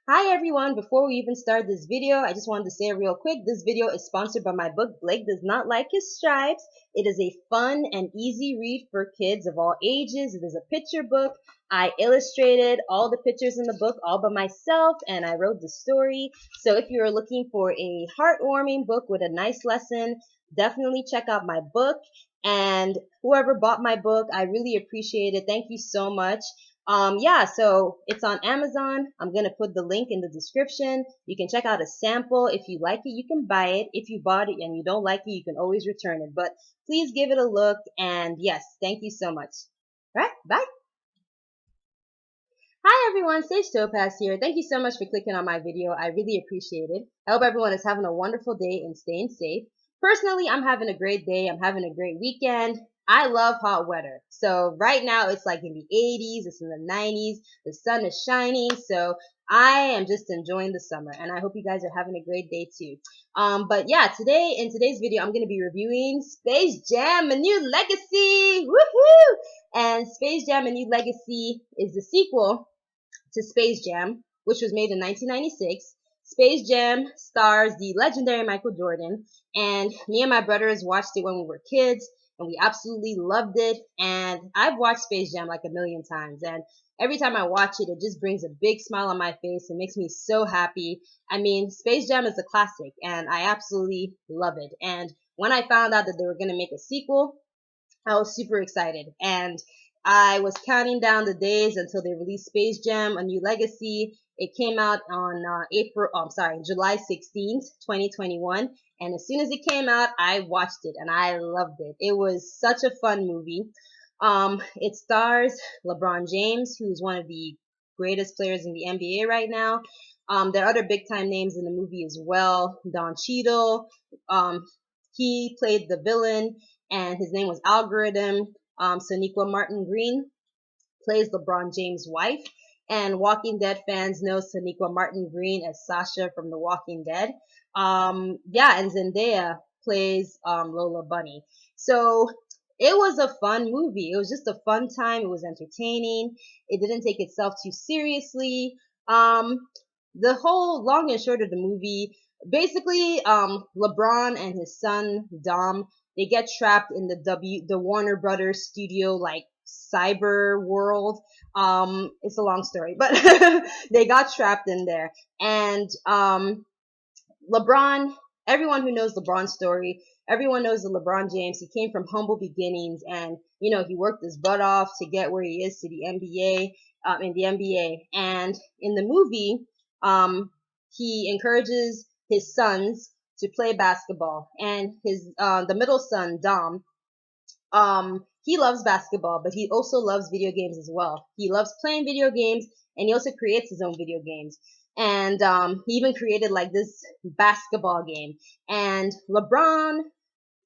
Hi everyone, before we even start this video, I just wanted to say real quick, this video is sponsored by my book, Blake Does Not Like His Stripes. It is a fun and easy read for kids of all ages. It is a picture book. I illustrated all the pictures in the book all by myself and I wrote the story. So if you're looking for a heartwarming book with a nice lesson, definitely check out my book. And whoever bought my book, I really appreciate it. Thank you so much. Yeah, so it's on Amazon. I'm going to put the link in the description. You can check out a sample. If you like it, you can buy it. If you bought it and you don't like it, you can always return it. But please give it a look. And yes, thank you so much. All right, bye. Hi everyone, Sage Topaz here. Thank you so much for clicking on my video. I really appreciate it. I hope everyone is having a wonderful day and staying safe. Personally, I'm having a great day. I'm having a great weekend. I love hot weather. So right now it's like in the 80s, it's in the 90s, the sun is shining. So I am just enjoying the summer and I hope you guys are having a great day too. But yeah, in today's video, I'm going to be reviewing Space Jam: A New Legacy. Woohoo! And Space Jam: A New Legacy is the sequel to Space Jam, which was made in 1996. Space Jam stars the legendary Michael Jordan, and me and my brothers watched it when we were kids, and we absolutely loved it. And I've watched Space Jam like a million times, and every time I watch it, it just brings a big smile on my face. It makes me so happy. I mean, Space Jam is a classic, and I absolutely love it. And when I found out that they were going to make a sequel, I was super excited and I was counting down the days until they released Space Jam: A New Legacy. It came out on July 16th, 2021. And as soon as it came out, I watched it and I loved it. It was such a fun movie. It stars LeBron James, who's one of the greatest players in the NBA right now. There are other big time names in the movie as well. Don Cheadle. He played the villain and his name was Algorithm. Sonequa Martin Green plays LeBron James' wife, and Walking Dead fans know Sonequa Martin Green as Sasha from The Walking Dead. Yeah, and Zendaya plays Lola Bunny. So it was a fun movie. It was just a fun time. It was entertaining. It didn't take itself too seriously. Um, the whole long and short of the movie, basically, LeBron and his son Dom, they get trapped in the Warner Brothers studio like cyber world. It's a long story, but they got trapped in there. And LeBron, everyone who knows LeBron's story, everyone knows that LeBron James, he came from humble beginnings and, he worked his butt off to get where he is to the NBA, in the NBA. And in the movie, he encourages his sons to play basketball and the middle son, Dom, he loves basketball, but he also loves video games as well. He loves playing video games and he also creates his own video games. And, he even created like this basketball game. And LeBron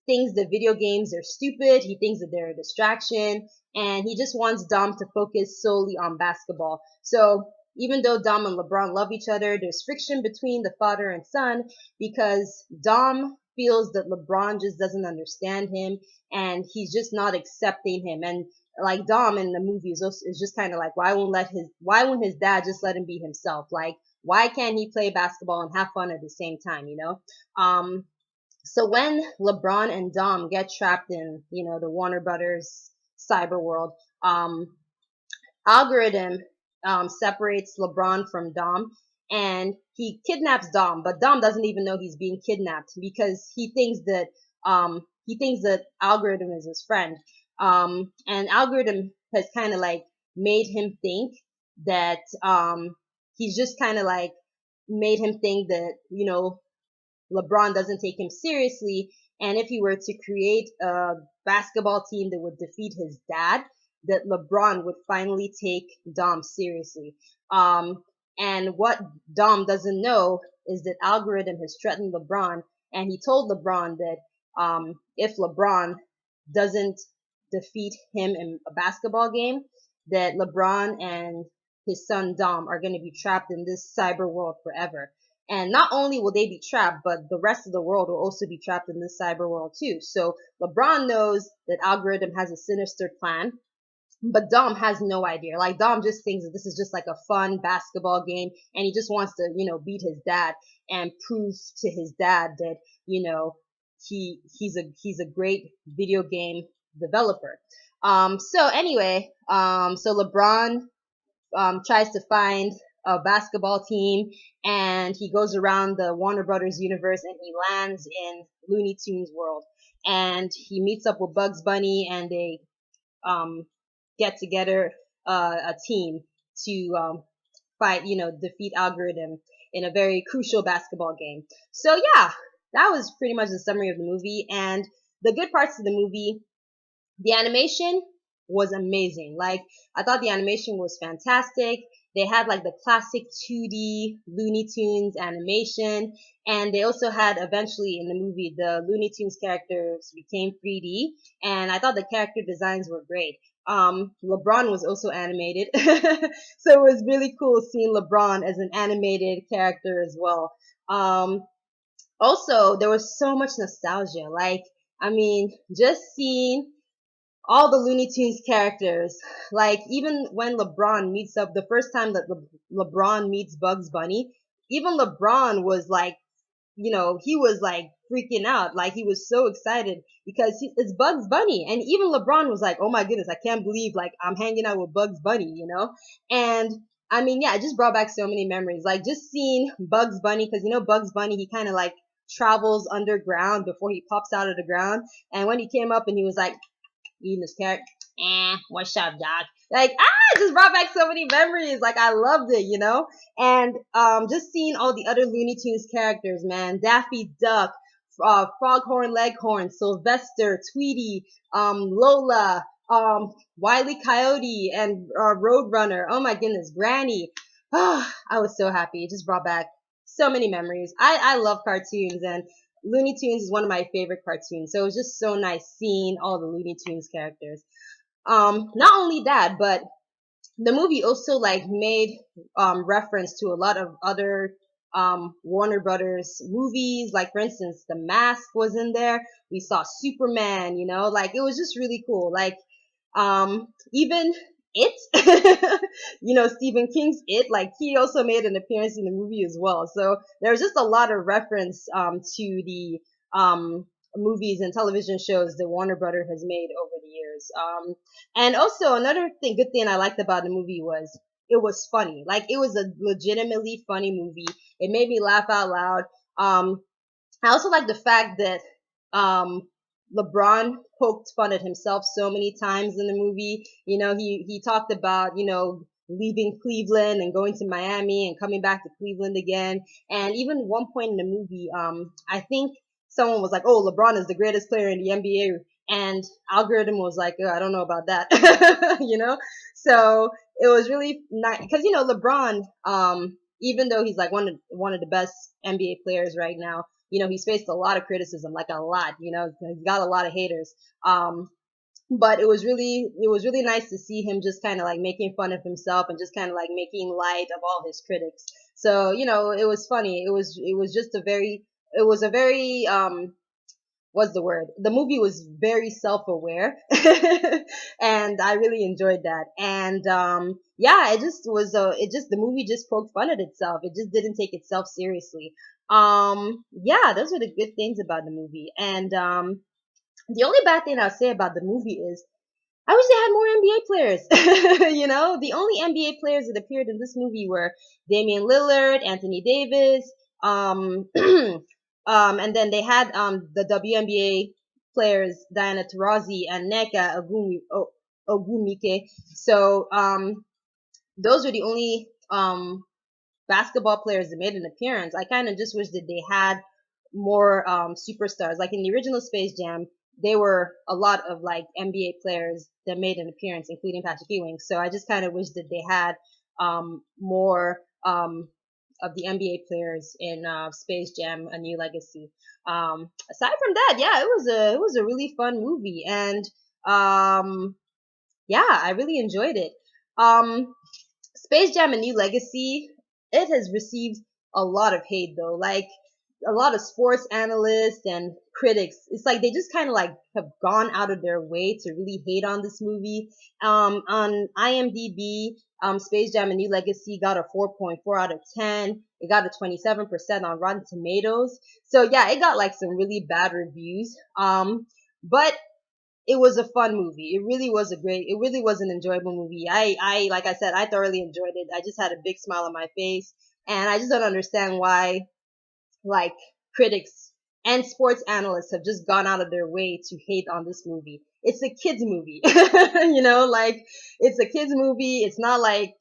thinks that video games are stupid. He thinks that they're a distraction and he just wants Dom to focus solely on basketball. So even though Dom and LeBron love each other, there's friction between the father and son because Dom feels that LeBron just doesn't understand him and he's just not accepting him. And like Dom in the movie is just kind of like, why won't his dad just let him be himself? Like, why can't he play basketball and have fun at the same time, So when LeBron and Dom get trapped in, the Warner Brothers cyber world, Algorithm separates LeBron from Dom and he kidnaps Dom, but Dom doesn't even know he's being kidnapped because he thinks that Algorithm is his friend. And Algorithm has kind of like made him think that he's just kind of like made him think that LeBron doesn't take him seriously, and if he were to create a basketball team that would defeat his dad, that LeBron would finally take Dom seriously. And what Dom doesn't know is that Algorithm has threatened LeBron, and he told LeBron that if LeBron doesn't defeat him in a basketball game, that LeBron and his son Dom are going to be trapped in this cyber world forever. And not only will they be trapped, but the rest of the world will also be trapped in this cyber world too. So LeBron knows that Algorithm has a sinister plan But Dom has no idea. Like Dom just thinks that this is just like a fun basketball game, and he just wants to, beat his dad and prove to his dad that, you know, he's a great video game developer. So anyway, so LeBron tries to find a basketball team, and he goes around the Warner Brothers universe, and he lands in Looney Tunes world, and he meets up with Bugs Bunny, and they um, get together a team to fight, defeat Algorithm in a very crucial basketball game. So yeah, that was pretty much the summary of the movie. And the good parts of the movie, the animation was amazing. Like, I thought the animation was fantastic. They had like the classic 2D Looney Tunes animation, and they also had, eventually in the movie, the Looney Tunes characters became 3D, and I thought the character designs were great. LeBron was also animated, so it was really cool seeing LeBron as an animated character as well. Also, there was so much nostalgia. Like, I mean, just seeing all the Looney Tunes characters. Like, even when LeBron meets up, the first time that LeBron meets Bugs Bunny, even LeBron was like, he was like freaking out. Like, he was so excited because it's Bugs Bunny. And even LeBron was like, oh my goodness, I can't believe like I'm hanging out with Bugs Bunny. And I mean, yeah, it just brought back so many memories. Like, just seeing Bugs Bunny, because Bugs Bunny, he kind of like travels underground before he pops out of the ground. And when he came up and he was like, eating his carrot. What's up, Doc? Like, it just brought back so many memories. Like, I loved it. And just seeing all the other Looney Tunes characters, man. Daffy Duck, Froghorn Leghorn, Sylvester, Tweety, Lola, Wile E. Coyote, and Roadrunner. Oh my goodness, Granny. I was so happy. It just brought back so many memories. I love cartoons, and Looney Tunes is one of my favorite cartoons. So it was just so nice seeing all the Looney Tunes characters. Not only that, but the movie also like made reference to a lot of other Warner Brothers movies. Like, for instance, The Mask was in there. We saw Superman, like it was just really cool. Like, even it, Stephen King's It, like he also made an appearance in the movie as well. So there's just a lot of reference to the movies and television shows that Warner Brother has made over the years. And also another good thing I liked about the movie was it was funny. Like, it was a legitimately funny movie. It made me laugh out loud. I also like the fact that um, LeBron poked fun at himself so many times in the movie. He talked about, leaving Cleveland and going to Miami and coming back to Cleveland again. And even one point in the movie, I think someone was like, "Oh, LeBron is the greatest player in the NBA," and Algorithm was like, "Oh, I don't know about that," So it was really nice because LeBron, even though he's like one of the best NBA players right now, he's faced a lot of criticism, like a lot. He's got a lot of haters. But it was really nice to see him just kind of like making fun of himself and just kind of like making light of all his critics. So it was funny. It was just a very what's the word? The movie was very self-aware, and I really enjoyed that. And yeah, the movie just poked fun at itself. It just didn't take itself seriously. Yeah, those are the good things about the movie. And the only bad thing I'll say about the movie is I wish they had more NBA players. The only NBA players that appeared in this movie were Damian Lillard, Anthony Davis, and then they had the WNBA players Diana Taurasi and Nneka Ogwumike. So those were the only basketball players that made an appearance. I kind of just wish that they had more superstars. Like in the original Space Jam, there were a lot of like NBA players that made an appearance, including Patrick Ewing. So I just kind of wish that they had more of the NBA players in Space Jam: A New Legacy. Aside from that, yeah, it was a really fun movie, and yeah, I really enjoyed it. Space Jam: A New Legacy, it has received a lot of hate though. Like, a lot of sports analysts and critics, it's like they just kind of like have gone out of their way to really hate on this movie. On IMDb, Space Jam: A New Legacy got a 4.4 out of 10. It got a 27% on Rotten Tomatoes. So yeah, it got like some really bad reviews. But it was a fun movie. It really was an enjoyable movie. Like I said, I thoroughly enjoyed it. I just had a big smile on my face, and I just don't understand why, like, critics and sports analysts have just gone out of their way to hate on this movie. It's a kids movie, like, it's a kids movie. It's not like,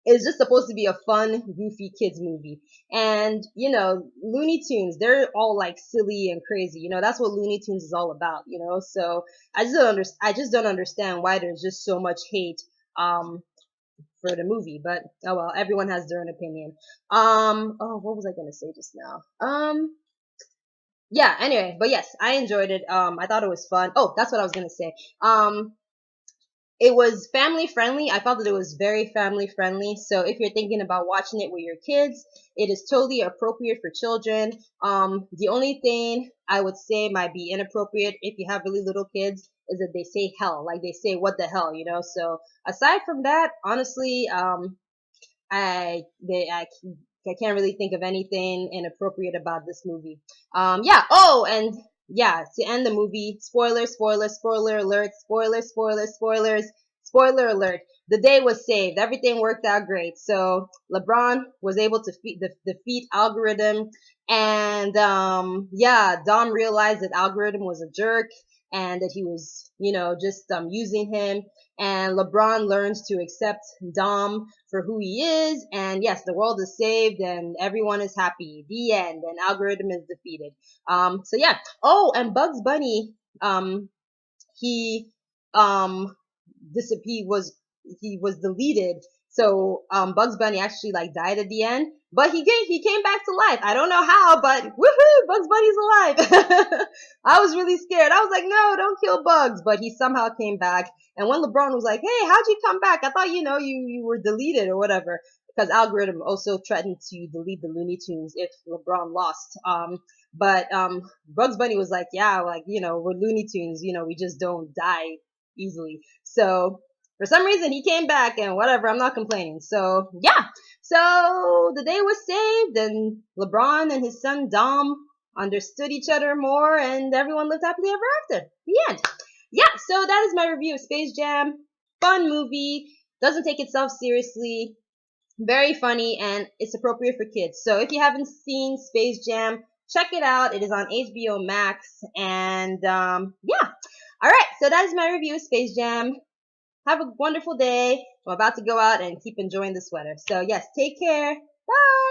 it's just supposed to be a fun, goofy kids movie. And, Looney Tunes, they're all like silly and crazy. That's what Looney Tunes is all about. So I just don't understand why there's just so much hate, for the movie. But, oh well, everyone has their own opinion. What was I going to say just now? Yeah, anyway, but yes, I enjoyed it. I thought it was fun. Oh, that's what I was going to say. It was family friendly. I felt that it was very family friendly. So if you're thinking about watching it with your kids, it is totally appropriate for children. The only thing I would say might be inappropriate if you have really little kids is that they say hell, like they say what the hell. So aside from that, honestly, I can't really think of anything inappropriate about this movie. Yeah. Oh, and yeah, to end the movie, spoiler alert, spoiler alert. The day was saved. Everything worked out great. So LeBron was able to defeat Algorithm, and yeah, Dom realized that Algorithm was a jerk and that he was, just using him. And LeBron learns to accept Dom for who he is, and yes, the world is saved and everyone is happy. The end. And Algorithm is defeated. So yeah. Oh, and Bugs Bunny, he he was deleted. So Bugs Bunny actually like died at the end, but he came back to life. I don't know how, but woohoo, Bugs Bunny's alive. I was really scared. I was like, no, don't kill Bugs, but he somehow came back. And when LeBron was like, hey, how'd you come back? I thought you were deleted or whatever, because Algorithm also threatened to delete the Looney Tunes if LeBron lost. But Bugs Bunny was like, yeah, like, we're Looney Tunes, we just don't die easily. So for some reason he came back, and whatever, I'm not complaining. So yeah. So the day was saved, and LeBron and his son Dom understood each other more, and everyone lived happily ever after. The end. Yeah, so that is my review of Space Jam. Fun movie, doesn't take itself seriously, very funny, and it's appropriate for kids. So if you haven't seen Space Jam, check it out. It is on HBO Max, and yeah. Alright, so that is my review of Space Jam. Have a wonderful day. I'm about to go out and keep enjoying the sweater. So yes, take care. Bye!